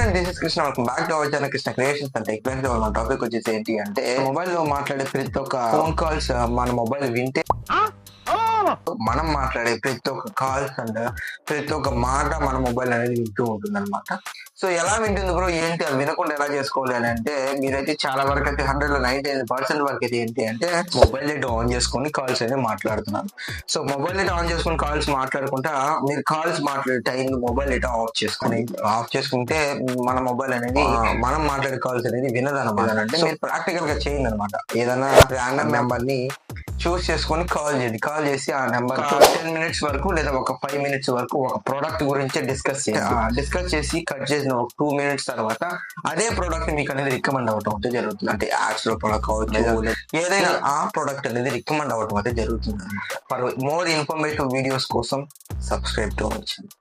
Friend, this is Krishna. Welcome back to our channel Krishna creations and tech. మన topic వచ్చేసి ఏంటి అంటే, మొబైల్ లో మాట్లాడే ప్రతి ఒక్క ఫోన్ కాల్స్ మన మొబైల్ వింటే మనం మాట్లాడే ప్రతి ఒక్క కాల్స్ అండ్ ప్రతి ఒక్క మాట మన మొబైల్ అనేది వింటూ ఉంటుంది అనమాట. సో ఎలా వింటుంది బ్రో, ఏంటి అది వినకుండా ఎలా చేసుకోవాలి అని అంటే, మీరైతే చాలా వరకు అయితే 100% వరకు అయితే ఏంటి అంటే మొబైల్ డేటా ఆన్ చేసుకొని కాల్స్ అనేది మాట్లాడుతున్నారు. సో మొబైల్ డేటా ఆన్ చేసుకొని కాల్స్ మాట్లాడుకుంటా మీరు కాల్స్ మాట్లాడే టైం మొబైల్ డేటా ఆఫ్ చేసుకుంటే మన మొబైల్ అనేది మనం మాట్లాడే కాల్స్ అనేది వినదనమాట. అంటే మీరు ప్రాక్టికల్ గా చేయండి అనమాట. ఏదైనా ర్యాండమ్ నెంబర్ ని చూస్ చేసుకొని కాల్ చేయండి. కాల్ చేసి ఆ నెంబర్ 10 minutes వరకు లేదా ఒక 5 minutes వరకు ఒక ప్రోడక్ట్ గురించి డిస్కస్ చేసి కట్ చేసిన ఒక 2 minutes తర్వాత అదే ప్రోడక్ట్ మీకు అనేది రికమెండ్ అవ్వటం అయితే జరుగుతుంది. అంటే యాడ్స్ లో ప్రోడక్ట్ కావచ్చు, ఏదైనా ఆ ప్రోడక్ట్ అనేది రికమెండ్ అవ్వటం అయితే జరుగుతుంది అనమాట. ఫర్ మోర్ ఇన్ఫర్మేటివ్ వీడియోస్ కోసం సబ్స్క్రైబ్ టు అవర్ ఛానల్.